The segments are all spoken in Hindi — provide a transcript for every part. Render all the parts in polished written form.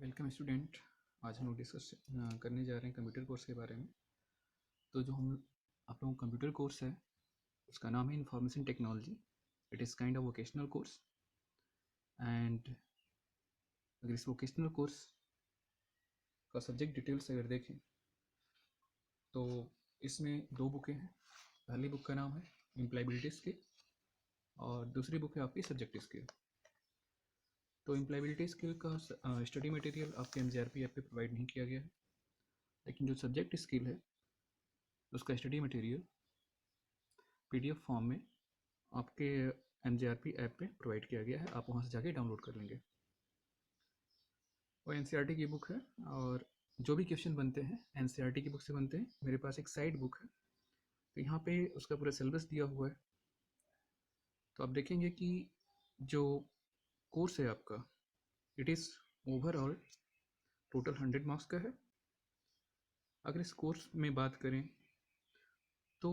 Welcome student. आज हम लोग डिस्कस करने जा रहे हैं कंप्यूटर कोर्स के बारे में। तो जो हम आप लोगों का कंप्यूटर कोर्स है उसका नाम है information technology. It is kind of vocational course. And अगर इस वोकेशनल कोर्स का सब्जेक्ट डिटेल्स अगर देखें तो इसमें दो बुकें हैं। पहली बुक का नाम है एम्प्लॉयबिलिटी स्किल और दूसरी बुक है आपकी सब्जेक्ट स्किल। तो एम्प्लॉयबिलिटी स्किल का स्टडी मटेरियल आपके एनसीईआरटी ऐप पे प्रोवाइड नहीं किया गया है, लेकिन जो सब्जेक्ट स्किल है उसका स्टडी मटेरियल पीडीएफ फॉर्म में आपके एनसीईआरटी ऐप पे प्रोवाइड किया गया है। आप वहाँ से जाके डाउनलोड कर लेंगे। वो एनसीईआरटी की बुक है और जो भी क्वेश्चन बनते हैं एनसीईआरटी की बुक से बनते हैं। मेरे पास एक साइड बुक है, तो यहाँ पे उसका पूरा सिलेबस दिया हुआ है। तो आप देखेंगे कि जो कोर्स है आपका, it is overall total 100 marks का है। अगर इस कोर्स में बात करें तो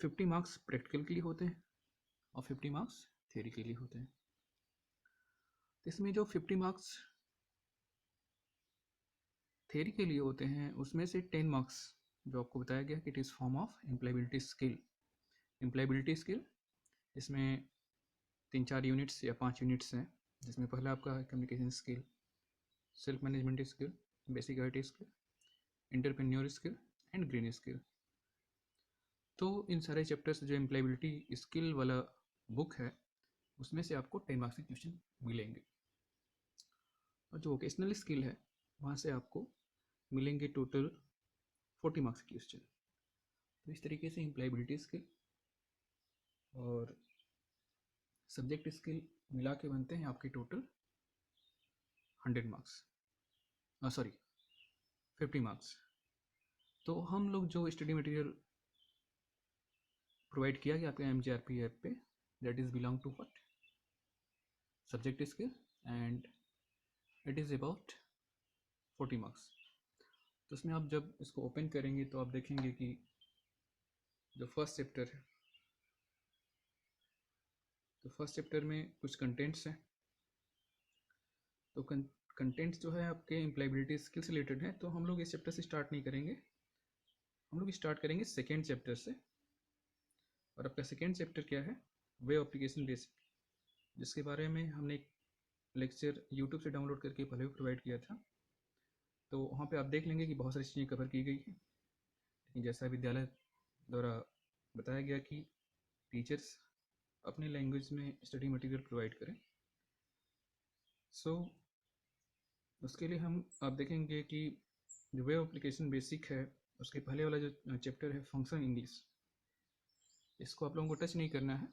50 मार्क्स प्रैक्टिकल के लिए होते हैं और 50 मार्क्स थ्योरी के लिए होते हैं। तो इसमें जो 50 मार्क्स थ्योरी के लिए होते हैं उसमें से 10 मार्क्स जो आपको बताया गया कि it is form of employability skill. Employability skill इसमें 3-4 यूनिट्स या 5 यूनिट्स हैं, जिसमें पहला आपका communication skill, self management skill, basic IT skill, entrepreneur skill and green skill. तो इन सारे चैप्टर्स जो एम्प्लॉयबिलिटी स्किल वाला बुक है उसमें से आपको 10 मार्क्स के क्वेश्चन मिलेंगे। और जो वोकेशनल स्किल है वहाँ से आपको मिलेंगे टोटल 40 मार्क्स के क्वेश्चन। तो इस तरीके से एम्प्लॉयबिलिटी स्किल और सब्जेक्ट स्किल मिला के बनते हैं आपके टोटल 100 मार्क्स, सॉरी 50 मार्क्स। तो हम लोग जो स्टडी मटेरियल प्रोवाइड किया गया आपके एमजीआरपी ऐप पे, that is belong to what subject skill and it is about 40 marks. तो उसमें आप जब इसको ओपन करेंगे तो आप देखेंगे कि जो फर्स्ट चैप्टर है, तो फर्स्ट चैप्टर में कुछ कंटेंट्स हैं। तो कंटेंट्स जो है आपके एम्प्लॉयबिलिटी स्किल से रिलेटेड है। तो हम लोग इस चैप्टर से स्टार्ट नहीं करेंगे, हम लोग स्टार्ट करेंगे सेकेंड चैप्टर से। और आपका सेकेंड चैप्टर क्या है? वेब एप्लीकेशन बेसिक, जिसके बारे में हमने एक लेक्चर यूट्यूब से डाउनलोड करके पहले भी प्रोवाइड किया था। तो वहाँ पे आप देख लेंगे कि बहुत सारी चीज़ें कवर की गई हैं, लेकिन जैसा विद्यालय द्वारा बताया गया कि टीचर्स अपने लैंग्वेज में स्टडी मटेरियल प्रोवाइड करें। सो उसके लिए हम आप देखेंगे कि जो वेब एप्लीकेशन बेसिक है उसके पहले वाला जो चैप्टर है फंक्शन इंग्लिश, इसको आप लोगों को टच नहीं करना है।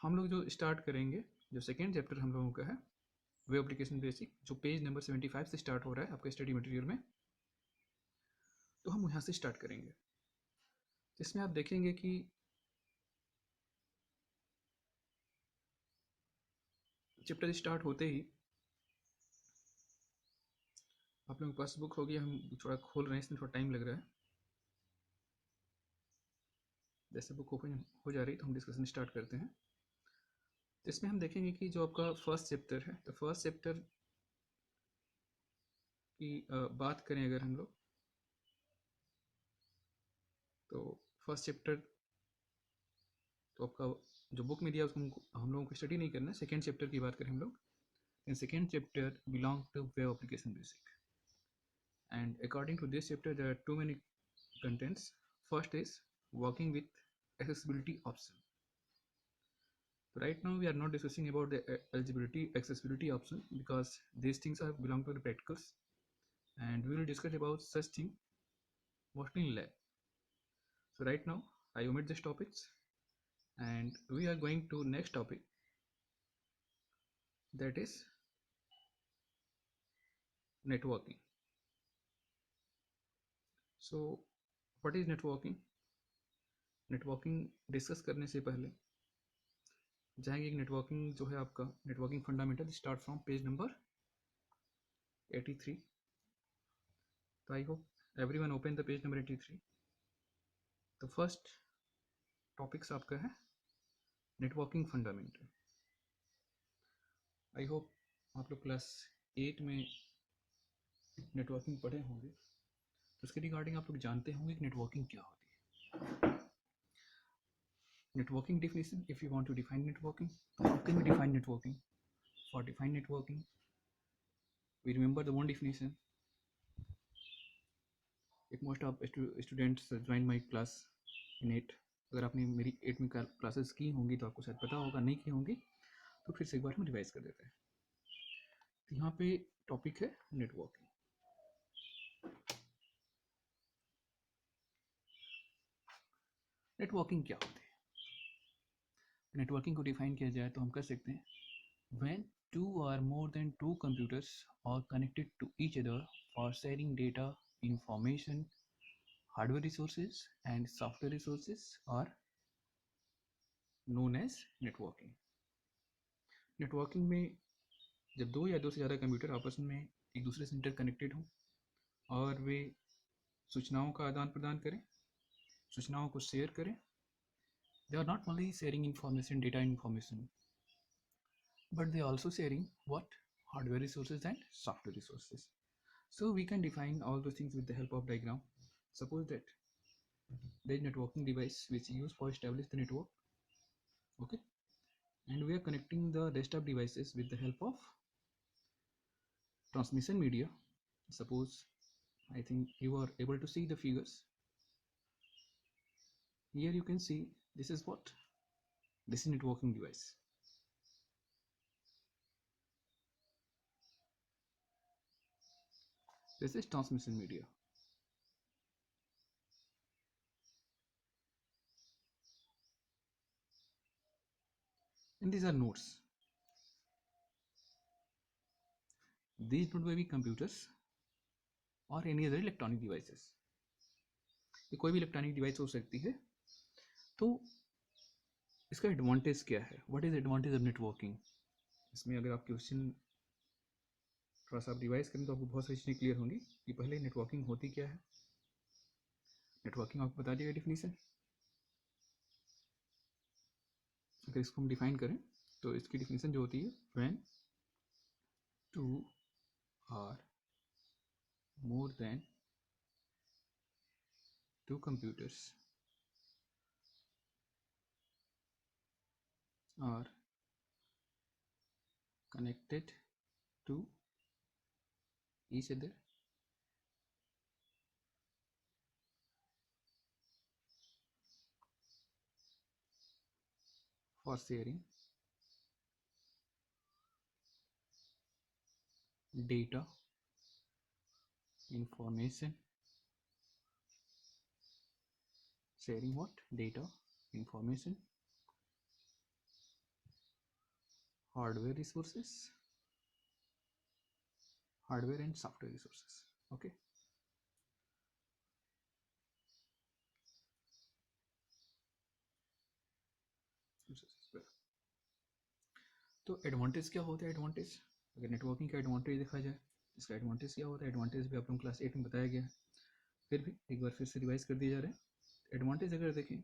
हम लोग जो स्टार्ट करेंगे, जो सेकेंड चैप्टर हम लोगों का है वेब एप्लीकेशन बेसिक, जो पेज नंबर 75 से स्टार्ट हो रहा है आपके स्टडी मटेरियल में, तो हम यहाँ से स्टार्ट करेंगे। इसमें आप देखेंगे कि चैप्टर स्टार्ट होते ही आप लोगों के पास बुक होगी। हम थोड़ा खोल रहे हैं, इसमें थोड़ा टाइम लग रहा है। जैसे बुक ओपन हो जा रही है तो हम डिस्कशन स्टार्ट करते हैं। तो इसमें हम देखेंगे कि जो आपका फर्स्ट चैप्टर है, तो फर्स्ट चैप्टर की बात करें अगर हम लोग, तो फर्स्ट चैप्टर तो आपका जो बुक में दिया उसको हम लोगों को स्टडी नहीं करना है। सेकेंड चैप्टर की बात करें हम लोग, in second chapter belong to web application basic, and according to this chapter there are too many contents. First is working with accessibility option. So right now we are not discussing about the eligibility accessibility option because these things are belong to the practicals, and we will discuss about such thing mostly in lab. So right now I omit these topics and we are going to next topic, that is networking. So what is networking? Networking discuss करने से पहले जाएंगे नेटवर्किंग जो है आपका networking fundamental start from page number 83। तो I hope everyone open the page number 83। तो फर्स्ट टॉपिक्स आपका है नेटवर्किंग फंडामेंटल। आई होप आप लोग क्लास 8 में नेटवर्किंग पढ़े होंगे तो उसके रिगार्डिंग आप लोग जानते होंगे कि नेटवर्किंग क्या होती है. Networking definition, if you want to define networking, how can we define networking? For define networking, we remember the one definition. If most of students join my class in 8, अगर आपने मेरी 8 में क्लासेस की होंगी तो आपको शायद पता होगा, नहीं की होंगी तो फिर से एक बार हम रिवाइज कर देते हैं. तो यहाँ पे टॉपिक है नेटवर्किंग. नेटवर्किंग क्या होती है? नेटवर्किंग को डिफाइन किया जाए तो हम कर सकते हैं, when two or more than two computers are connected to each other for sharing data, information, hardware resources and software resources are known as networking. Networking में जब दो या दो से ज़्यादा कंप्यूटर आपस में एक दूसरे से इंटरकनेक्टेड हों और वे सूचनाओं का आदान प्रदान करें, सूचनाओं को शेयर करें. They are not only sharing information, data information, but they are also sharing what? Hardware resources and software resources. So we can define all those things with the help of diagram. Suppose that there is networking device which is used for establish the network, okay, and we are connecting the rest of devices with the help of transmission media. Suppose, I think you are able to see the figures. Here you can see this is what? This is networking device. This is transmission media. And these are nodes. These nodes may be computers or any other electronic devices. ये कोई भी इलेक्ट्रॉनिक डिवाइस हो सकती है. तो इसका एडवांटेज क्या है? What is advantage of networking? इसमें अगर आप क्वेश्चन थोड़ा सा आप रिवाइज करें तो आपको बहुत सारी चीज़ें क्लियर होंगी कि पहले नेटवर्किंग होती क्या है. नेटवर्किंग आपको बता दिया डिफिनीशन. अगर इसको हम डिफाइन करें तो इसकी डिफिनीशन जो होती है, when two are more than two computers are connected to each other for sharing data, information, sharing what? Data, information, hardware resources, hardware and software resources. Okay. तो एडवांटेज क्या होता है? एडवांटेज, अगर नेटवर्किंग का एडवांटेज देखा जाए, इसका एडवांटेज क्या होता है? एडवांटेज भी आप लोग क्लास 8 में बताया गया है, फिर भी एक बार फिर से रिवाइज कर दिया जा रहा है. एडवांटेज अगर देखें,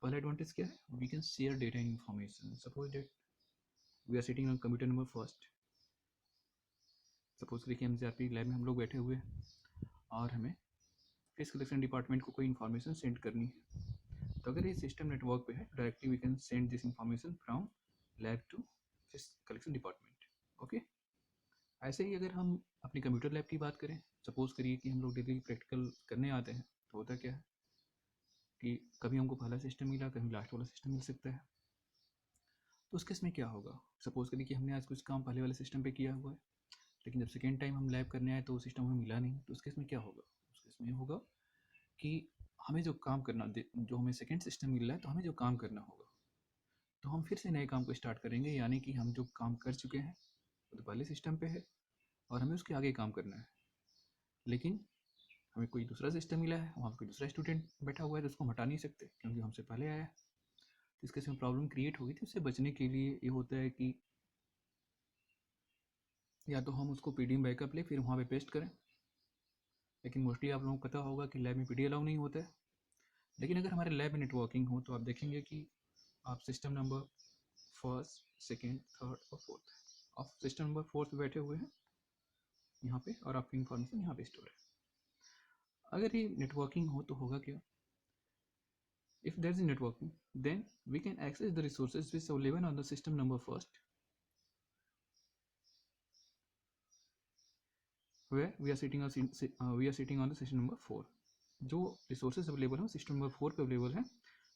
पहला एडवांटेज क्या है? We can share data and information. Suppose that we are sitting on computer number first. Suppose करिए कि एमजीआरपी लैब में हम लोग बैठे हुए हैं और हमें फेस कलेक्शन डिपार्टमेंट को कोई इन्फॉर्मेशन सेंड करनी है. तो अगर ये सिस्टम नेटवर्क पे है, directly we can send this information from lab to fees collection department. Okay. ऐसे ही अगर हम अपनी कंप्यूटर लैब की बात करें, सपोज करिए कि हम लोग डेली प्रैक्टिकल करने आते हैं, तो होता क्या है कि कभी हमको पहला सिस्टम मिला, कभी लास्ट वाला सिस्टम मिल सकता है. तो उस केस में क्या होगा? सपोज करिए कि हमने आज कुछ काम पहले वाले सिस्टम पे किया हुआ है, लेकिन जब सेकेंड टाइम हम लैब करने आए तो वो सिस्टम हमें मिला नहीं. तो उस केस में क्या होगा? उस केस में होगा कि हमें जो काम करना, जो हमें सेकेंड सिस्टम मिल रहा है, तो हमें जो काम करना होगा तो हम फिर से नए काम को स्टार्ट करेंगे. यानी कि हम जो काम कर चुके हैं वो तो पहले सिस्टम पे है और हमें उसके आगे काम करना है. लेकिन हमें कोई दूसरा सिस्टम मिला है, वहाँ कोई दूसरा स्टूडेंट बैठा हुआ है, तो उसको हम हटा नहीं सकते क्योंकि हमसे पहले आया है. तो इसके में प्रॉब्लम क्रिएट होगी. तो उससे बचने के लिए ये होता है कि या तो हम उसको पी डी एम बैकअप ले फिर वहाँ पे पेस्ट करें. लेकिन मोस्टली आप लोगों को पता होगा कि लैब में पी डी अलाउ नहीं होता है. लेकिन अगर हमारे लैब में नेटवर्किंग हो तो आप देखेंगे कि आप system number first, second, third और फोर्थ, आप सिस्टम नंबर फोर्थ पे बैठे हुए हैं यहाँ पे और आपकी इंफॉर्मेशन यहाँ पे स्टोर है। अगर ये नेटवर्किंग हो तो होगा क्या? If there is networking, then we can access the resources which are available on the system number first, where we are sitting on the system number 4. जो resources available हैं system number 4 पे available हैं,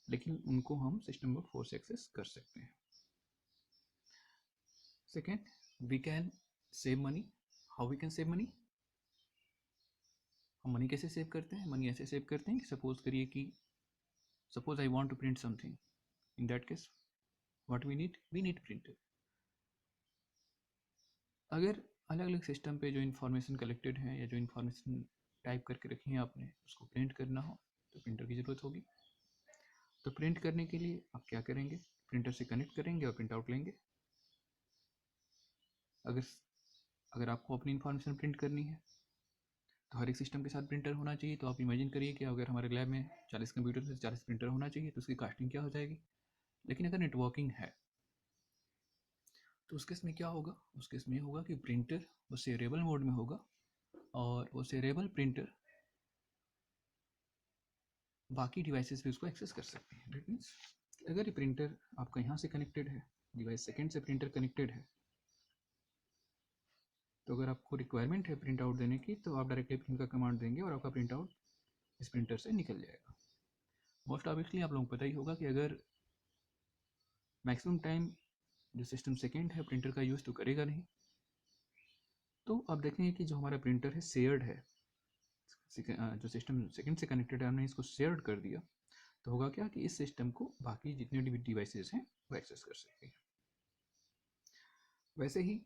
लेकिन उनको हम system number 4 से access कर सकते हैं. Second, we can save money. How we can save money? हम मनी कैसे सेव करते हैं? मनी ऐसे सेव करते हैं कि सपोज करिए कि suppose I want to print something. In that case, what we need? We need printer. अगर अलग अलग सिस्टम पे जो इन्फॉर्मेशन कलेक्टेड है या जो इन्फॉर्मेशन टाइप करके रखी है आपने उसको प्रिंट करना हो तो प्रिंटर की ज़रूरत होगी. तो प्रिंट करने के लिए आप क्या करेंगे? प्रिंटर से कनेक्ट करेंगे और प्रिंट आउट लेंगे. अगर आपको अपनी इन्फॉर्मेशन प्रिंट करनी है तो हर एक सिस्टम के साथ प्रिंटर होना चाहिए. तो आप इमेजिन करिए कि अगर हमारे लैब में 40 कंप्यूटर से 40 प्रिंटर होना चाहिए तो उसकी कास्टिंग क्या हो जाएगी. लेकिन अगर नेटवर्किंग है तो उस केस में क्या होगा? उस केस में होगा कि प्रिंटर वो सेरेबल मोड में होगा और वो सेरेबल प्रिंटर बाकी डिवाइसेस भी उसको एक्सेस कर सकते हैं. दैट मीन्स अगर ये प्रिंटर आपका यहाँ से कनेक्टेड है, डिवाइस सेकेंड से प्रिंटर कनेक्टेड है, तो अगर आपको रिक्वायरमेंट है प्रिंट आउट देने की तो आप डायरेक्टली प्रिंट का कमांड देंगे और आपका प्रिंट आउट इस प्रिंटर से निकल जाएगा. मोस्ट ऑब्वियसली आप लोगों को पता ही होगा कि अगर मैक्सिमम टाइम जो सिस्टम सेकेंड है प्रिंटर का यूज़ तो करेगा नहीं, तो आप देखेंगे कि जो हमारा प्रिंटर है शेयर्ड है, जो सिस्टम सेकेंड से कनेक्टेड है हमने इसको शेयर्ड कर दिया, तो होगा क्या कि इस सिस्टम को बाकी जितने भी डिवाइसेस हैं वो एक्सेस कर सकते हैं. वैसे ही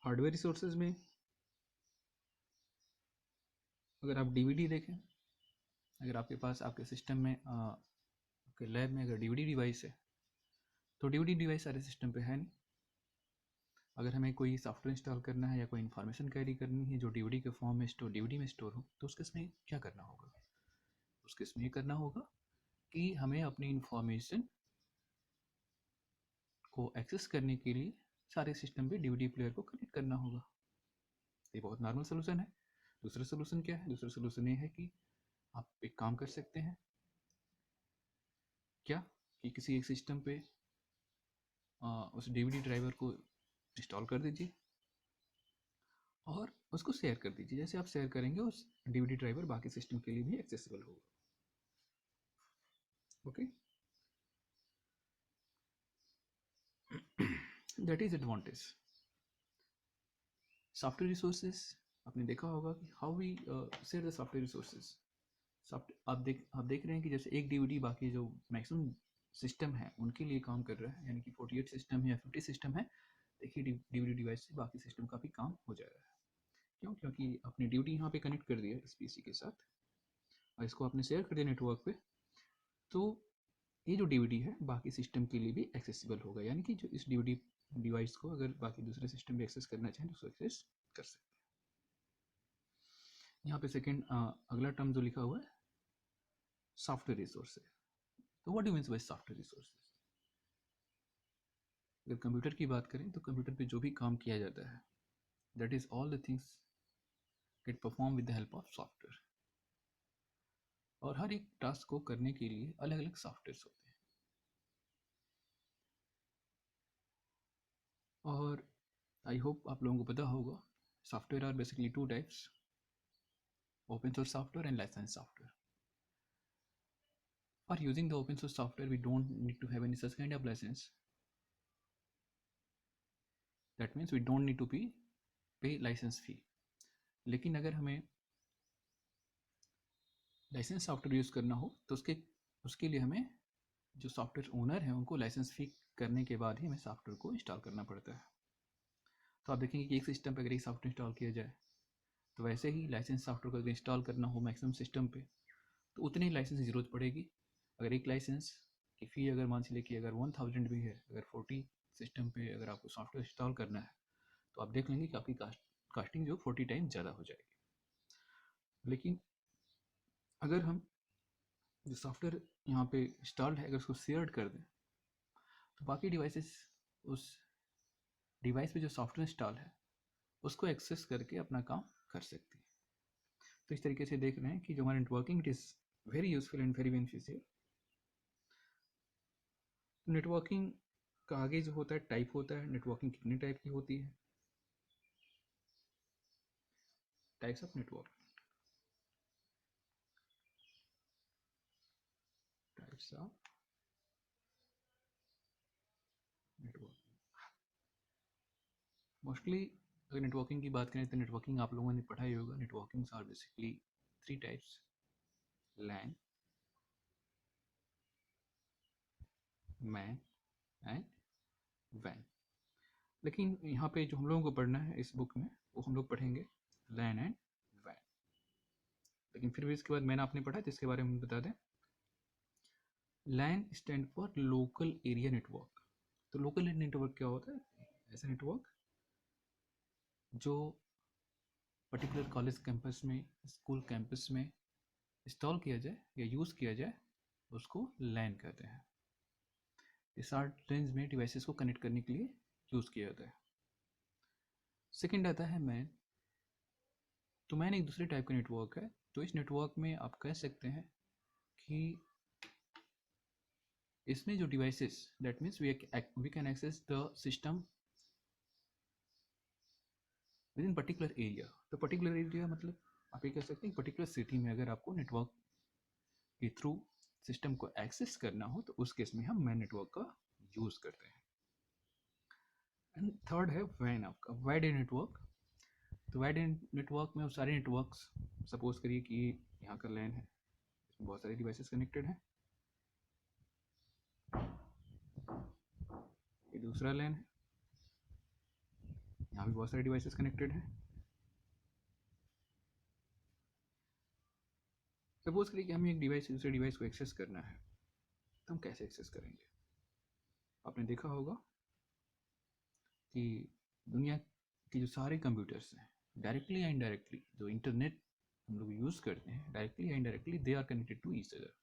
हार्डवेयर रिसोर्सेज में अगर आप डीवीडी देखें, अगर आपके पास आपके सिस्टम में आपके लैब में अगर डीवीडी डिवाइस है तो डीवीडी डिवाइस सारे सिस्टम पे है नहीं. अगर हमें कोई सॉफ्टवेयर इंस्टॉल करना है या कोई इन्फॉर्मेशन कैरी करनी है जो डीवीडी के फॉर्म में डीवीडी में स्टोर हो तो उसके इसमें क्या करना होगा? उसके इसमें ये करना होगा कि हमें अपनी इन्फॉर्मेशन को एक्सेस करने के लिए सारे सिस्टम पे डीवीडी प्लेयर को कनेक्ट करना होगा. ये बहुत नॉर्मल सोल्यूशन है. दूसरा सोल्यूशन क्या है? दूसरा सोल्यूशन ये है कि आप एक काम कर सकते हैं क्या कि किसी एक सिस्टम पे उस डीवीडी ड्राइवर को इंस्टॉल कर दीजिए और उसको शेयर कर दीजिए. जैसे आप शेयर करेंगे उस डीवीडी ड्राइवर बाकी सिस्टम के लिए भी एक्सेसिबल होगा. Okay, that is advantage. Software resources आपने देखा होगा कि how we share the software resources. आप देख रहे हैं कि जैसे एक डीवीडी बाकी जो मैक्सिमम सिस्टम है उनके लिए काम कर रहा है, यानी कि 48 सिस्टम है या 50 सिस्टम है, देखिए डीवीडी डिवाइस से बाकी सिस्टम का भी काम हो जा रहा है. क्यों? क्योंकि आपने डीवीडी यहाँ पे कनेक्ट कर दिया इस पीसी के साथ और इसको आपने शेयर कर दिया नेटवर्क पे, तो ये जो डीवीडी है बाकी सिस्टम के लिए भी एक्सेसिबल होगा. यानी कि जो इस डीवीडी डिवाइस को अगर बाकी दूसरे सिस्टम भी एक्सेस करना चाहें तो उसको एक्सेस कर सकते हैं. यहाँ पे सेकेंड अगला टर्म जो लिखा हुआ है सॉफ्टवेयर रिसोर्सेज. तो what do means by software resources? अगर कंप्यूटर की बात करें तो कंप्यूटर पे जो भी काम किया जाता है that is all the things get perform with the help of software. और हर एक टास्क को करने के लिए अलग अलग सॉफ्टवेयर होते हैं. और आई होप आप लोगों को पता होगा software are basically two types, open source software and licensed software. For using the open source software we don't need to have any such kind of license. That means we don't need to pay license fee. लेकिन अगर हमें लाइसेंस सॉफ्टवेयर यूज़ करना हो तो उसके लिए हमें जो सॉफ्टवेयर ओनर है उनको लाइसेंस फी करने के बाद ही हमें सॉफ्टवेयर को इंस्टॉल करना पड़ता है. तो आप देखेंगे कि एक सिस्टम पर अगर एक सॉफ्टवेयर इंस्टॉल किया जाए तो वैसे ही लाइसेंस सॉफ्टवेयर को अगर इंस्टॉल करना हो मैक्सिमम सिस्टम पे तो उतनी ही लाइसेंस की ज़रूरत पड़ेगी. अगर एक लाइसेंस की फ़ी अगर मान चलिए कि अगर 1000 भी है, अगर 40 सिस्टम पे अगर आपको सॉफ्टवेयर इंस्टॉल करना है तो आप देख लेंगे कि आपकी कास्टिंग जो 40 टाइम ज़्यादा हो जाएगी. लेकिन अगर हम जो सॉफ्टवेयर यहाँ पे इंस्टॉल्ड है अगर उसको शेयर कर दें तो बाकी डिवाइसेस उस डिवाइस पे जो सॉफ्टवेयर इंस्टॉल है उसको एक्सेस करके अपना काम कर सकती है। तो इस तरीके से देख रहे हैं कि जो हमारा networking it is very useful and very beneficial. Networking का आगे जो होता है टाइप होता है, नेटवर्किंग कितने टाइप की होती है, types of network, types of network. Mostly अगर नेटवर्किंग की बात करें तो नेटवर्किंग आप लोगों ने पढ़ा ही होगा। Networking are basically 3 types, LAN, MAN and वैन। लेकिन यहाँ पे जो हम लोगों को पढ़ना है इस बुक में वो हम लोग पढ़ेंगे लैन एंड वैन। लेकिन फिर भी इसके बाद मैन आपने पढ़ा तो इसके बारे में बता दें। LAN stand for local area network. तो लोकल नेटवर्क क्या होता है? ऐसा नेटवर्क जो पर्टिकुलर कॉलेज कैंपस में, स्कूल कैंपस में इंस्टॉल किया जाए या यूज़ किया जाए उसको लैन कहते हैं। इस शॉर्ट रेंज में डिवाइसेस को कनेक्ट करने के लिए यूज़ किया जाता है। सेकेंड आता है मैन। तो मैन एक दूसरे टाइप का नेटवर्क है। तो इस नेटवर्क में आप कह सकते हैं कि इसमें जो devices, that means we can access the system within particular area. तो पर्टिकुलर एरिया मतलब आप ये कह सकते हैं पर्टिकुलर सिटी में अगर आपको नेटवर्क के थ्रू सिस्टम को एक्सेस करना हो तो उस केस में हम मैन नेटवर्क का यूज़ करते हैं। एंड थर्ड है वैन, आपका वाइड एरिया नेटवर्क। तो वाइड एरिया नेटवर्क में सारे नेटवर्क्स, सपोज करिए कि यहाँ का लैन है, इसमें बहुत सारे डिवाइसेस कनेक्टेड हैं। ये दूसरा लैन है, यहाँ भी बहुत सारे डिवाइसेस कनेक्टेड हैं। सपोज करिए कि हमें एक डिवाइस से दूसरे डिवाइस को एक्सेस करना है, तो हम कैसे एक्सेस करेंगे? आपने देखा होगा कि दुनिया के जो सारे कंप्यूटर्स हैं, डायरेक्टली या इनडायरेक्टली, जो इंटरनेट हम लोग यूज़ करते हैं डायरेक्टली या indirectly, they are connected to each other.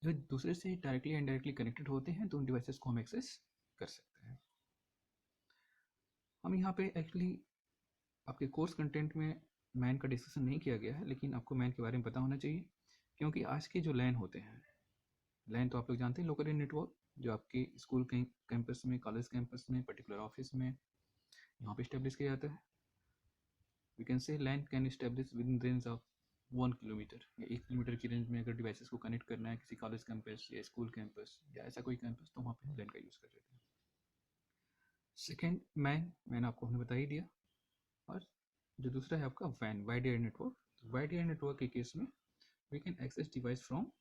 जो दूसरे से डायरेक्टली या इनडायरेक्टली कनेक्टेड होते हैं तो उन डिवाइसेस को हम एक्सेस कर सकते हैं। हम यहाँ पे एक्चुअली आपके कोर्स कंटेंट में मैन का डिस्कशन नहीं किया गया है, लेकिन आपको मैन के बारे में पता होना चाहिए, क्योंकि आज के जो लैन होते हैं, लैन तो आप लोग जानते हैं, लोकल नेटवर्क, जो आपके स्कूल कैंपस में, कॉलेज कैंपस में, पर्टिकुलर ऑफिस में यहाँ पे इस्टेब्लिश किया जाता है। We can say LAN can establish within range of 1 kilometer या 1 किलोमीटर की रेंज में अगर डिवाइसेस को कनेक्ट करना है किसी कॉलेज कैंपस या स्कूल कैंपस या ऐसा कोई कैंपस, तो वहाँ पे हम लैन का यूज़ कर लेते हैं। सेकेंड मैन आपको हमने बता ही दिया। और जो दूसरा है आपका वैन, wide area network. Wide area network के केस में we can access device from,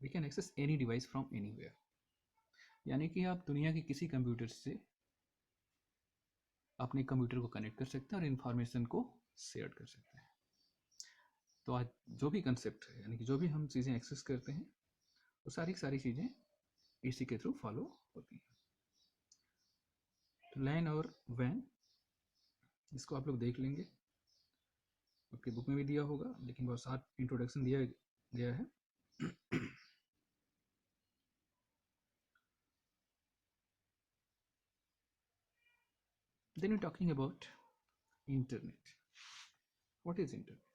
we can access any device from anywhere. यानी कि आप दुनिया के किसी कंप्यूटर से अपने कंप्यूटर को कनेक्ट कर सकते हैं और इन्फॉर्मेशन को शेयर कर सकते हैं। तो आज जो भी कंसेप्ट है, यानी कि जो भी हम चीज़ें एक्सेस करते हैं वो सारी चीज़ें इसी के थ्रू फॉलो होती हैं। तो लैन और वैन, इसको आप लोग देख लेंगे, आपकी बुक में भी दिया होगा, लेकिन बहुत साथ इंट्रोडक्शन दिया गया है। Then we're talking about internet. What is internet?